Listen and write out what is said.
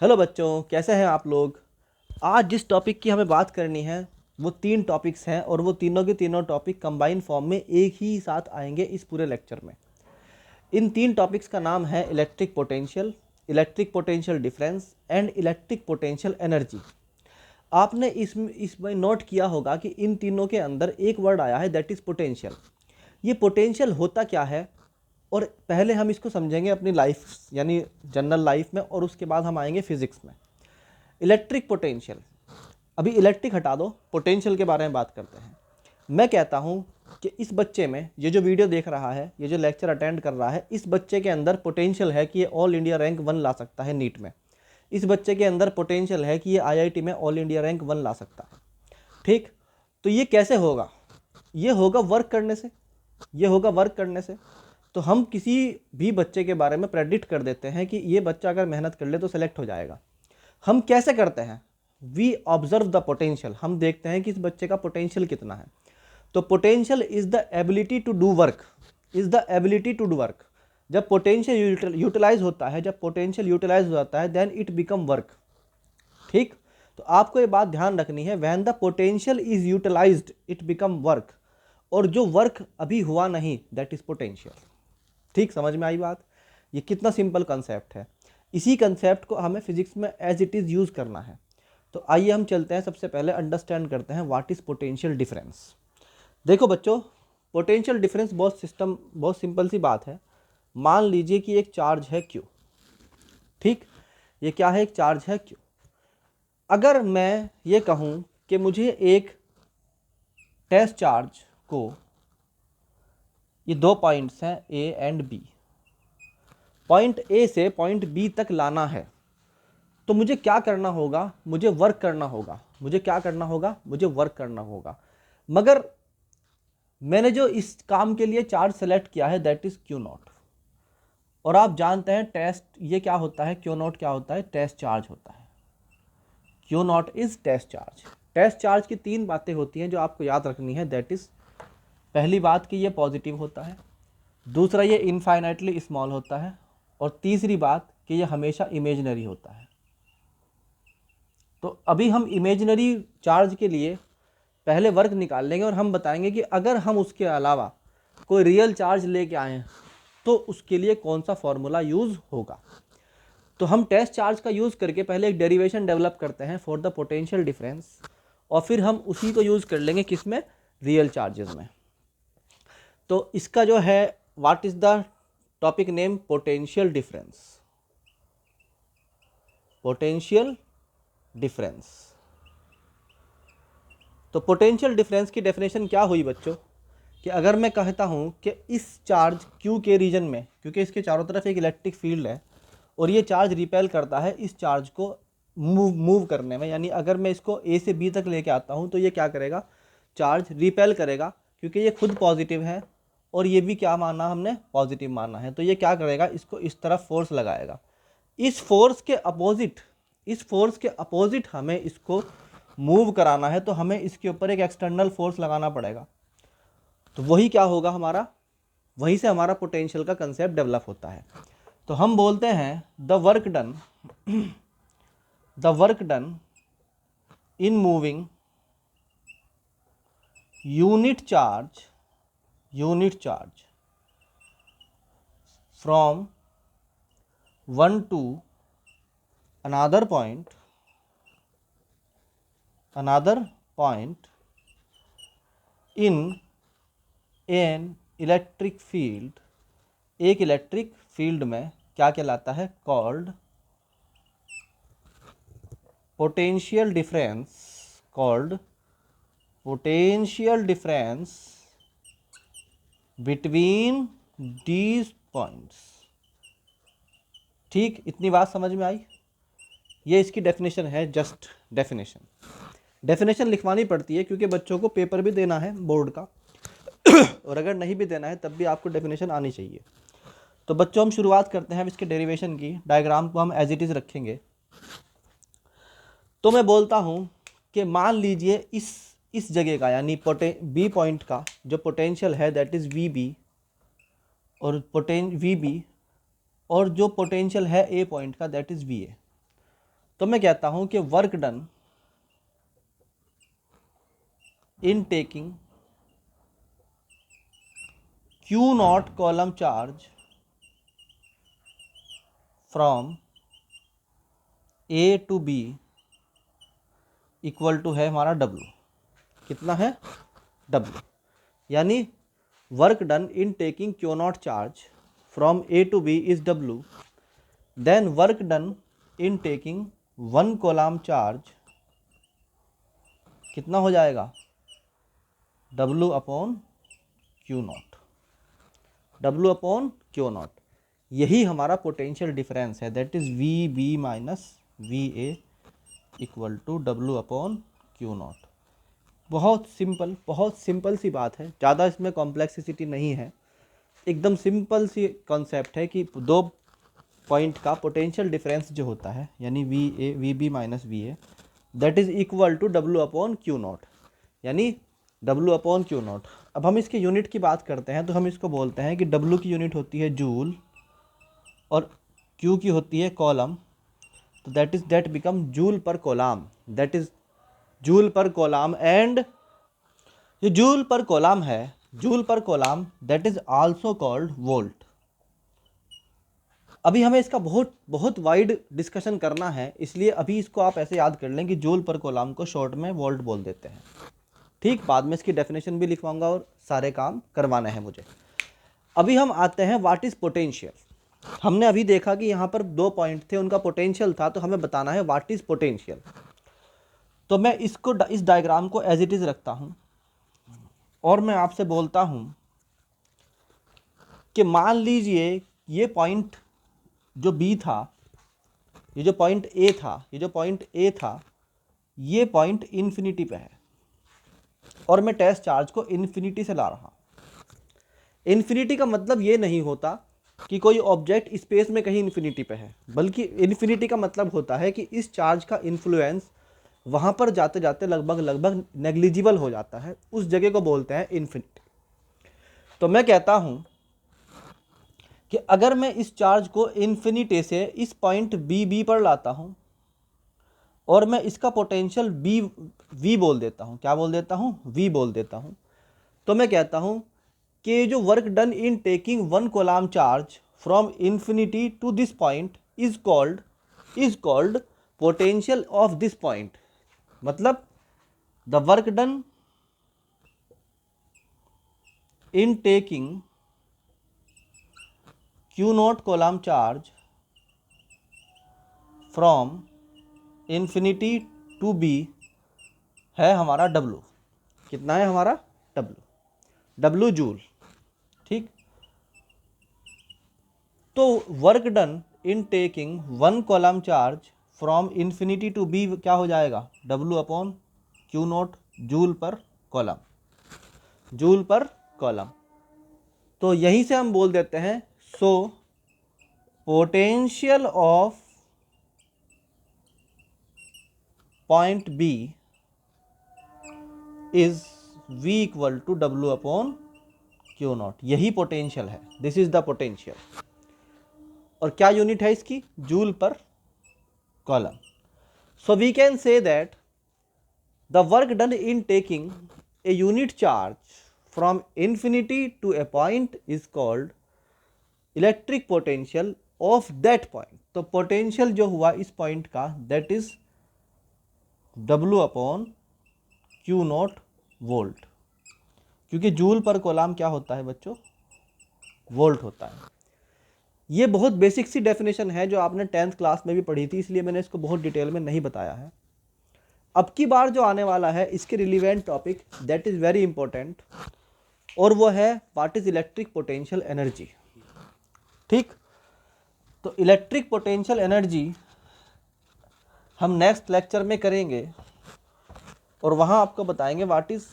Hello बच्चों, कैसे हैं आप लोग। आज जिस टॉपिक की हमें बात करनी है वो 3 टॉपिक्स हैं और वो तीनों के तीनों टॉपिक कंबाइन फॉर्म में एक ही साथ आएंगे इस पूरे लेक्चर में। इन 3 टॉपिक्स का नाम है electric potential difference and electric potential energy. आपने इसमें नोट किया होगा कि इन तीनों के अंदर एक वर्ड आया है, दैट इज़ पोटेंशियल। ये पोटेंशियल होता क्या है, और पहले हम इसको समझेंगे अपनी लाइफ यानी जनरल लाइफ में, और उसके बाद हम आएंगे फिजिक्स में। इलेक्ट्रिक पोटेंशियल, अभी इलेक्ट्रिक हटा दो, पोटेंशियल के बारे में बात करते हैं। मैं कहता हूँ कि इस बच्चे में, ये जो वीडियो देख रहा है, ये जो लेक्चर अटेंड कर रहा है, इस बच्चे के अंदर पोटेंशियल है कि ये ऑल इंडिया रैंक 1 ला सकता है नीट में। इस बच्चे के अंदर पोटेंशियल है कि ये आईआईटी में ऑल इंडिया रैंक 1 ला सकता है। ठीक, तो ये कैसे होगा? ये होगा वर्क करने से, ये होगा वर्क करने से। तो हम किसी भी बच्चे के बारे में प्रेडिक्ट कर देते हैं कि ये बच्चा अगर मेहनत कर ले तो सेलेक्ट हो जाएगा। हम कैसे करते हैं? वी ऑब्जर्व द पोटेंशियल, हम देखते हैं कि इस बच्चे का पोटेंशियल कितना है। तो potential is the ability to do work, जब पोटेंशियल यूटिलाइज होता है, जब पोटेंशियल यूटिलाइज हो जाता है, देन इट बिकम वर्क। ठीक, तो आपको ये बात ध्यान रखनी है, when the potential is utilised it become work, और जो वर्क अभी हुआ नहीं दैट इज पोटेंशियल। ठीक, समझ में आई बात? ये कितना सिंपल कंसेप्ट है। इसी कंसेप्ट को हमें फिजिक्स में एज इट इज़ यूज़ करना है। तो आइए हम चलते हैं, सबसे पहले अंडरस्टैंड करते हैं व्हाट इज़ पोटेंशियल डिफरेंस। देखो बच्चों, पोटेंशियल डिफरेंस बहुत सिंपल सी बात है। मान लीजिए कि एक चार्ज है Q। ठीक, ये क्या है? एक चार्ज है Q। अगर मैं ये कहूँ कि मुझे एक टेस्ट चार्ज को, ये 2 पॉइंट्स हैं A and B, point A से पॉइंट B तक लाना है, तो मुझे क्या करना होगा? मुझे वर्क करना होगा। मुझे क्या करना होगा? मुझे वर्क करना होगा। मगर मैंने जो इस काम के लिए चार्ज सेलेक्ट किया है दैट इज Q0। और आप जानते हैं टेस्ट ये क्या होता है, Q0 क्या होता है? टेस्ट चार्ज होता है। Q0 is test charge. Test charge की 3 बातें होती हैं जो आपको याद रखनी है, दैट इज, पहली बात कि ये पॉजिटिव होता है, दूसरा ये इनफाइनाइटली स्मॉल होता है, और तीसरी बात कि ये हमेशा इमेजिनरी होता है। तो अभी हम इमेजिनरी चार्ज के लिए पहले वर्क निकाल लेंगे और हम बताएंगे कि अगर हम उसके अलावा कोई रियल चार्ज लेके आए तो उसके लिए कौन सा फॉर्मूला यूज़ होगा। तो हम टेस्ट चार्ज का यूज़ करके पहले एक डेरिवेशन डेवलप करते हैं फॉर द पोटेंशियल डिफरेंस, और फिर हम उसी को यूज़ कर लेंगे किसमें? रियल चार्जेस में। तो इसका जो है, what is the topic name? Potential difference. Potential difference. तो पोटेंशियल डिफरेंस की डेफिनेशन क्या हुई बच्चों? कि अगर मैं कहता हूँ कि इस चार्ज Q के रीजन में, क्योंकि इसके चारों तरफ एक इलेक्ट्रिक फील्ड है और ये चार्ज रिपेल करता है इस चार्ज को मूव करने में, यानी अगर मैं इसको A से B तक लेके आता हूँ तो ये क्या करेगा? चार्ज रिपेल करेगा, क्योंकि ये खुद पॉजिटिव है और ये भी क्या माना हमने? पॉजिटिव माना है। तो ये क्या करेगा? इसको इस तरफ फोर्स लगाएगा। इस फोर्स के अपोजिट हमें इसको मूव कराना है, तो हमें इसके ऊपर एक एक्सटर्नल फोर्स लगाना पड़ेगा। तो वही क्या होगा हमारा? वहीं से हमारा पोटेंशियल का कंसेप्ट डेवलप होता है। तो हम बोलते हैं the work done in moving unit charge from one two another point in an electric field, एक इलेक्ट्रिक फील्ड में क्या कहलाता है? Called potential difference between these points. ठीक, इतनी बात समझ में आई? ये इसकी डेफिनेशन है, जस्ट डेफिनेशन लिखवानी पड़ती है क्योंकि बच्चों को पेपर भी देना है बोर्ड का और अगर नहीं भी देना है तब भी आपको डेफिनेशन आनी चाहिए। तो बच्चों हम शुरुआत करते हैं इसके डेरिवेशन की। डायग्राम को हम एज इट इज़ रखेंगे। तो मैं बोलता हूँ कि मान लीजिए इस जगह का, यानी बी पॉइंट का जो पोटेंशियल है दैट इज़ VB, और VB, और जो पोटेंशियल है A पॉइंट का दैट इज़ VA। तो मैं कहता हूं कि work done in taking Q naught coulomb charge from A to B equal to है हमारा W। कितना है? W। यानी work done in taking Q naught charge from A to B is W, then work done in taking 1 coulomb charge कितना हो जाएगा? W upon Q naught. W upon Q naught, यही हमारा पोटेंशियल डिफरेंस है, that is VB minus VA equal to W upon Q naught. बहुत simple सी बात है, ज़्यादा इसमें कॉम्प्लेक्सिटी नहीं है, एकदम सिंपल सी कॉन्सेप्ट है कि दो पॉइंट का पोटेंशियल डिफरेंस जो होता है यानी VB minus VA that is equal to W upon Q naught, यानी W अपॉन Q नॉट। अब हम इसके यूनिट की बात करते हैं तो हम इसको बोलते हैं कि W की यूनिट होती है जूल और Q की होती है कॉलम, तो दैट बिकम जूल पर कॉलम, दैट इज जूल पर कॉलम। एंड जो जूल पर कॉलम है, जूल पर column that is also called volt. अभी हमें इसका बहुत वाइड डिस्कशन करना है, इसलिए अभी इसको आप ऐसे याद कर लें कि जूल पर कॉलम को शॉर्ट में वोल्ट बोल देते हैं। ठीक, बाद में इसकी डेफिनेशन भी लिखवाऊंगा और सारे काम करवाने हैं मुझे। अभी हम आते हैं व्हाट इज पोटेंशियल। हमने अभी देखा कि यहाँ पर 2 पॉइंट थे, उनका पोटेंशियल था, तो हमें बताना है व्हाट इज पोटेंशियल। तो मैं इसको इस डायग्राम को एज इट इज रखता हूँ और मैं आपसे बोलता हूँ कि मान लीजिए ये पॉइंट जो B था, ये जो पॉइंट A था, ये पॉइंट इन्फिनिटी पे है और मैं टेस्ट चार्ज को इन्फिनिटी से ला रहा। इन्फिनिटी का मतलब ये नहीं होता कि कोई ऑब्जेक्ट स्पेस में कहीं इन्फिनिटी पे है, बल्कि इन्फिनिटी का मतलब होता है कि इस चार्ज का इन्फ्लुएंस वहाँ पर जाते जाते लगभग नेग्लिजिबल हो जाता है, उस जगह को बोलते हैं इन्फिनिटी। तो मैं कहता हूँ कि अगर मैं इस चार्ज को इन्फिनिटी से इस पॉइंट B पर लाता हूँ और मैं इसका पोटेंशियल V बोल देता हूँ, क्या बोल देता हूँ? V बोल देता हूँ, तो मैं कहता हूँ कि जो work done in taking 1 coulomb charge from infinity to this point is called potential of this point. मतलब the work done in taking Q naught coulomb charge from infinity to B है हमारा W। कितना है हमारा? W joule. ठीक, तो work done in taking 1 coulomb charge from infinity to B क्या हो जाएगा? W upon Q naught, joule पर कॉलम। तो यहीं से हम बोल देते हैं so potential of point B is V equal to W upon Q naught. यही पोटेंशियल है, दिस इज द पोटेंशियल। और क्या यूनिट है इसकी? जूल पर coulomb. So we can say that the work done in taking a unit charge from infinity to a point is called electric potential of that point. तो potential जो हुआ इस point का that is W upon Q not volt, क्योंकि joule पर column क्या होता है बच्चों? वोल्ट होता है। ये बहुत बेसिक सी डेफिनेशन है जो आपने 10th क्लास में भी पढ़ी थी, इसलिए मैंने इसको बहुत डिटेल में नहीं बताया है। अब की बार जो आने वाला है इसके relevant topic that is very important, और वो है what is electric potential energy. ठीक, तो इलेक्ट्रिक पोटेंशियल एनर्जी हम नेक्स्ट लेक्चर में करेंगे और वहाँ आपको बताएंगे व्हाट इज